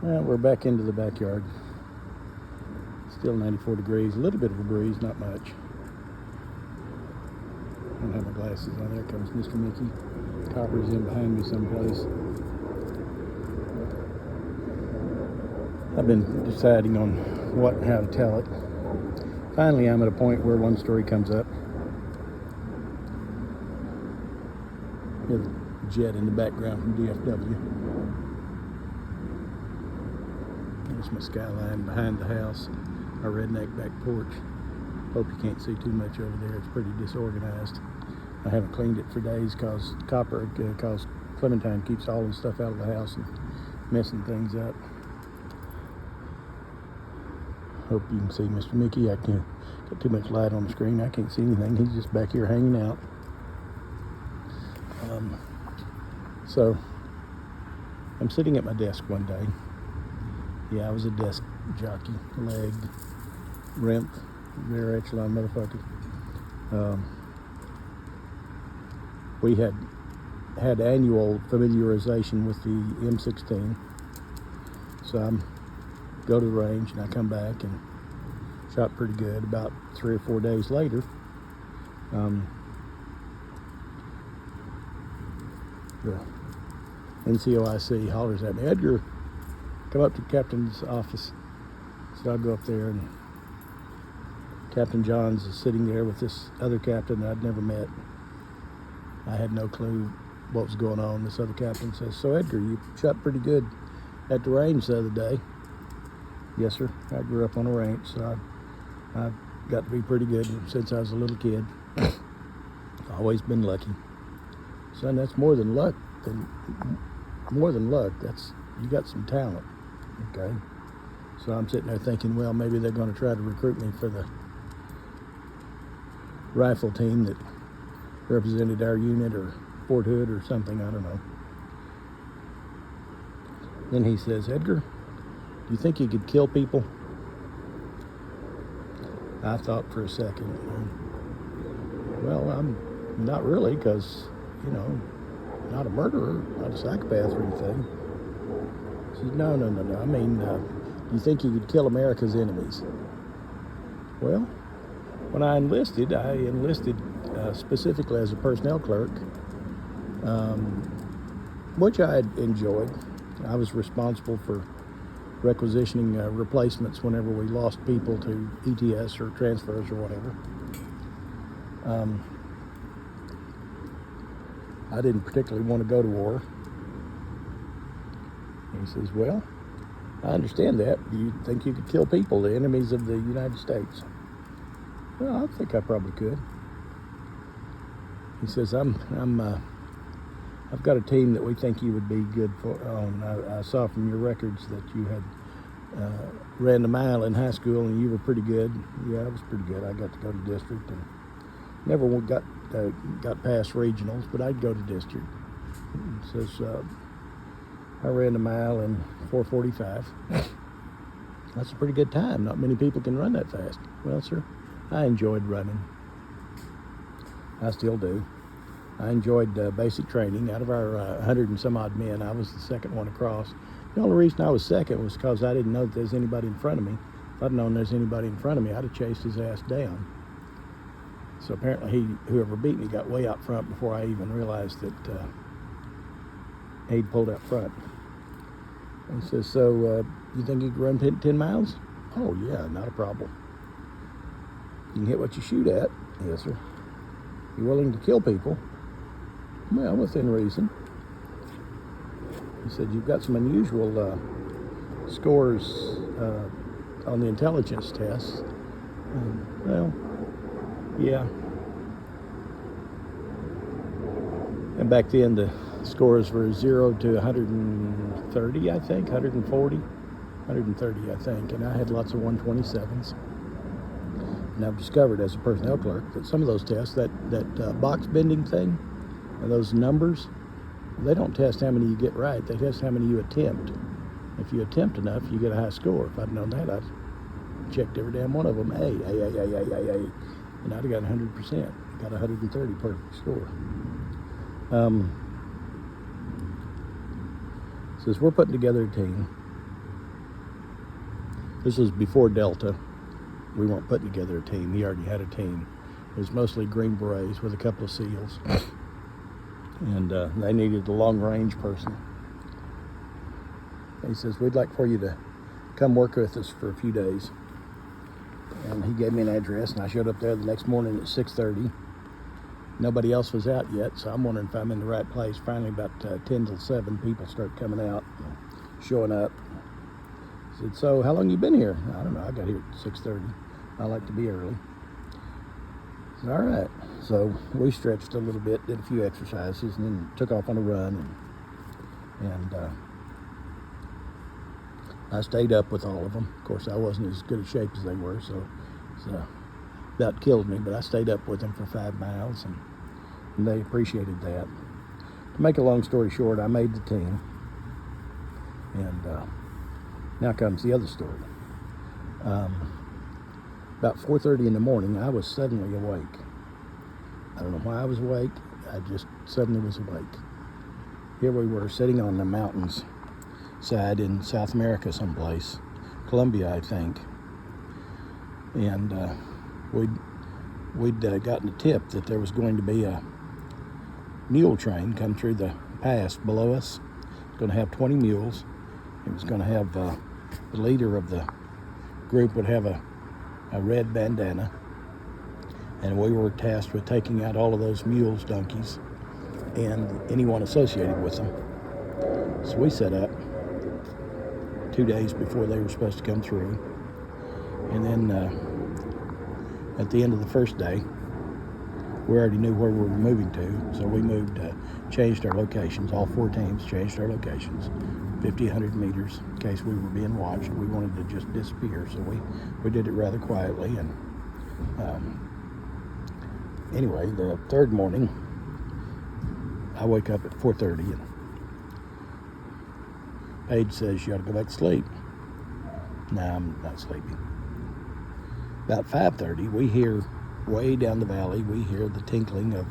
Well, we're back into the backyard. Still 94 degrees, a little bit of a breeze, not much. I don't have my glasses on. There comes Mr. Mickey. Copper's in behind me someplace. I've been deciding on what and how to tell it. Finally, I'm at a point where one story comes up. There's a jet in the background from DFW. There's my skyline behind the house, our redneck back porch. Hope you can't see too much over there. It's pretty disorganized. I haven't cleaned it for days because Clementine keeps all the stuff out of the house and messing things up. Hope you can see Mr. Mickey. I can't got too much light on the screen. I can't see anything. He's just back here hanging out. So I'm sitting at my desk one day. Yeah, I was a desk jockey, legged, Remph, rear echelon motherfucker. We had annual familiarization with the M16. So I go to the range and I come back and shot pretty good. About 3 or 4 days later, the NCOIC hollers at me, "Edgar, come up to the captain's office." So I go up there and Captain Johns is sitting there with this other captain that I'd never met. I had no clue what was going on. This other captain says, "So Edgar, you shot pretty good at the range the other day." "Yes, sir. I grew up on a range, so I got to be pretty good since I was a little kid. Always been lucky." "Son, that's more than luck. That's, you got some talent." Okay. So I'm sitting there thinking, well, maybe they're going to try to recruit me for the rifle team that represented our unit or Fort Hood or something. I don't know. Then he says, "Edgar, do you think you could kill people?" I thought for a second, well, I'm not really, because, not a murderer, not a psychopath or anything. He said, No. I mean, do you think you could kill America's enemies? Well, when I enlisted specifically as a personnel clerk, which I had enjoyed. I was responsible for requisitioning replacements whenever we lost people to ETS or transfers or whatever. I didn't particularly want to go to war. He says, "Well, I understand that. Do you think you could kill people, the enemies of the United States?" "Well, I think I probably could." He says, I've got a team that we think you would be good for. I saw from your records that you had ran the mile in high school and you were pretty good." "Yeah, I was pretty good. I got to go to district and never got past regionals, but I'd go to district." He says, "I ran the mile in 4:45. That's a pretty good time. Not many people can run that fast." "Well, sir, I enjoyed running. I still do. I enjoyed basic training. Out of our 100 and some odd men, I was the second one across. The only reason I was second was because I didn't know that there's anybody in front of me. If I'd known there's anybody in front of me, I'd have chased his ass down." So apparently whoever beat me got way out front before I even realized that he'd pulled out front. He says, "So you think you can run 10 miles? "Oh, yeah, not a problem." "You can hit what you shoot at?" "Yes, sir." "You willing to kill people?" "Well, within reason." He said, "You've got some unusual scores on the intelligence tests." Well, yeah. And back then the scores were 0 to 130, I think, 140, 130, I think. And I had lots of 127s. And I've discovered as a personnel clerk that some of those tests, that box bending thing, and those numbers, they don't test how many you get right. They test how many you attempt. If you attempt enough, you get a high score. If I'd known that, I'd checked every damn one of them. A. And I'd have got 100%. Got 130 perfect score. Says we're putting together a team. This was before Delta. We weren't putting together a team. He already had a team. It was mostly Green Berets with a couple of SEALs. And they needed a long-range person. He says, we'd like for you to come work with us for a few days. And he gave me an address, and I showed up there the next morning at 6:30. Nobody else was out yet, so I'm wondering if I'm in the right place. Finally, about 10 till 7, people start coming out, showing up. I said, so how long you been here? I don't know, I got here at 6:30. I like to be early. I said, all right. So we stretched a little bit, did a few exercises, and then took off on a run. And I stayed up with all of them. Of course, I wasn't as good a shape as they were, so about killed me, but I stayed up with them for 5 miles, and they appreciated that. To make a long story short, I made the team, and now comes the other story. About 4:30 in the morning, I was suddenly awake. I don't know why I was awake. I just suddenly was awake. Here we were sitting on the mountains side in South America someplace, Colombia, I think. And we'd gotten a tip that there was going to be a mule train come through the pass below us. It was going to have 20 mules. It was going to have the leader of the group would have a red bandana, and we were tasked with taking out all of those mules, donkeys, and anyone associated with them. So we set up 2 days before they were supposed to come through, and then at the end of the first day, we already knew where we were moving to, so we moved, changed our locations. All 4 teams changed our locations, 50, 100 meters, in case we were being watched. We wanted to just disappear, so we did it rather quietly. And anyway, the third morning, I wake up at 4:30, and Paige says, you ought to go back to sleep. No, I'm not sleeping. About 5:30, we hear way down the valley, we hear the tinkling of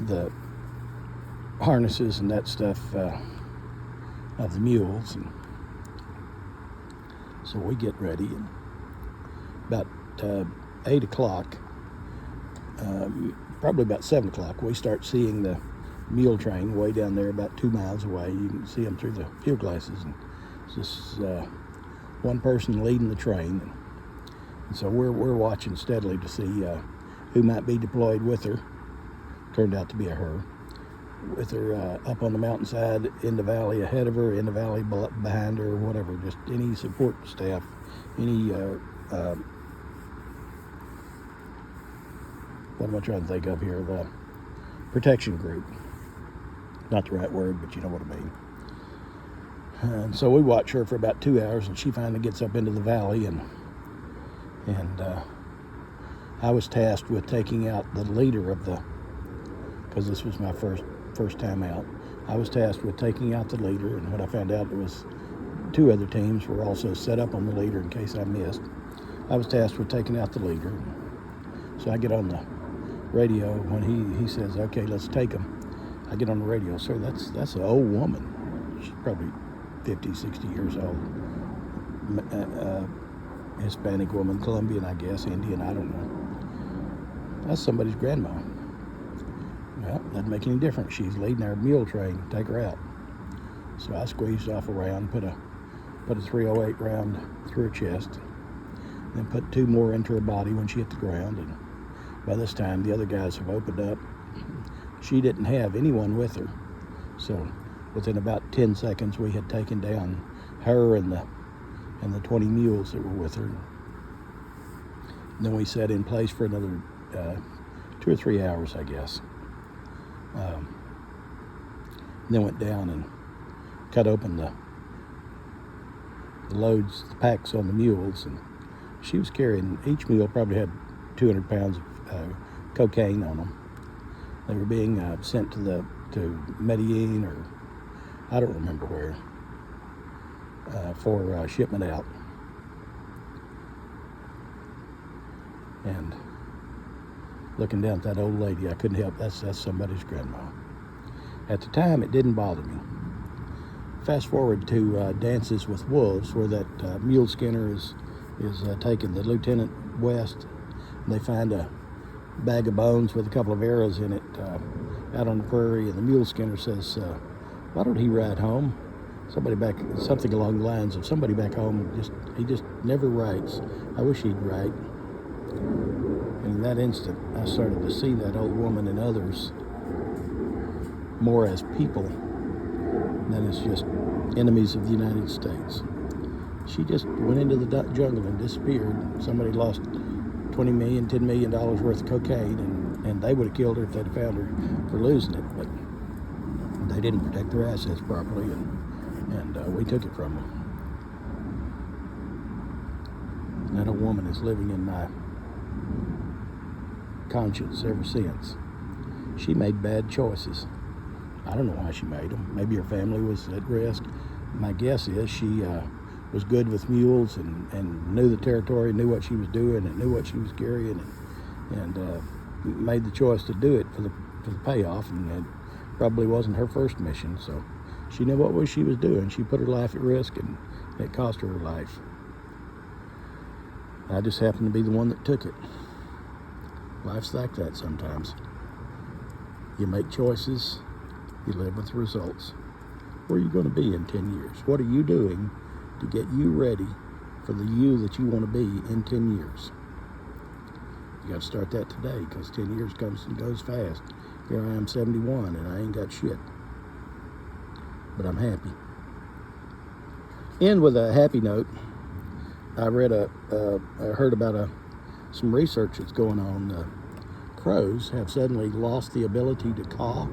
the harnesses and that stuff of the mules. And so we get ready, and about 8 o'clock, probably about 7 o'clock, we start seeing the mule train way down there about 2 miles away. You can see them through the field glasses, and it's just one person leading the train. And so we're watching steadily to see who might be deployed with her. Turned out to be a her. With her up on the mountainside, in the valley ahead of her, in the valley behind her, whatever. Just any support staff, any what am I trying to think of here? The protection group. Not the right word, but you know what I mean. And so we watch her for about 2 hours, and she finally gets up into the valley, and I was tasked with taking out the leader of the, because this was my first time out. I was tasked with taking out the leader, and what I found out was 2 other teams were also set up on the leader in case I missed. I was tasked with taking out the leader. So I get on the radio when he says, okay, let's take him. I get on the radio, sir, that's an old woman. She's probably 50, 60 years old. Hispanic woman, Colombian, I guess, Indian, I don't know. That's somebody's grandma. Well, doesn't make any difference. She's leading our mule train. Take her out. So I squeezed off a round, put a 308 round through her chest, then put 2 more into her body when she hit the ground. And by this time, the other guys have opened up. She didn't have anyone with her. So within about 10 seconds, we had taken down her and the 20 mules that were with her. And then we sat in place for another 2 or 3 hours, I guess. Then went down and cut open the loads, the packs on the mules, and she was carrying, each mule probably had 200 pounds of cocaine on them. They were being sent to Medellin, or I don't remember where, for shipment out. And looking down at that old lady, I couldn't help, that's somebody's grandma. At the time, it didn't bother me. Fast forward to Dances with Wolves, where that mule skinner is taken to Lieutenant West, and they find a bag of bones with a couple of arrows in it out on the prairie, and the mule skinner says, why don't he ride home? Something along the lines of somebody back home, he just never writes. I wish he'd write. And in that instant, I started to see that old woman and others more as people than as just enemies of the United States. She just went into the jungle and disappeared. Somebody lost $20 million, $10 million worth of cocaine, and they would have killed her if they'd have found her for losing it. But they didn't protect their assets properly, and we took it from them. And that old woman is living in my conscience ever since. She made bad choices. I don't know why she made them. Maybe her family was at risk. My guess is she was good with mules and knew the territory, knew what she was doing, and knew what she was carrying, and made the choice to do it for the payoff. And it probably wasn't her first mission, so she knew what she was doing. She put her life at risk, and it cost her her life. I just happened to be the one that took it. Life's like that sometimes. You make choices, you live with the results. Where are you going to be in 10 years? What are you doing to get you ready for the you that you want to be in 10 years? You got to start that today, because 10 years comes and goes fast. Here I am, 71, and I ain't got shit. But I'm happy. End with a happy note. I heard about some research that's going on. Crows have suddenly lost the ability to caw.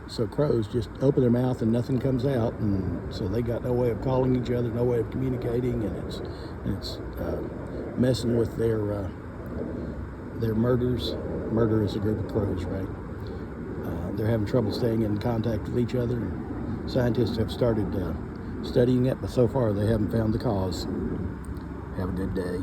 So crows just open their mouth and nothing comes out, and so they got no way of calling each other, no way of communicating, and it's messing with their murders. Murder is a group of crows, right? They're having trouble staying in contact with each other. And scientists have started studying it, but so far they haven't found the cause. Have a good day.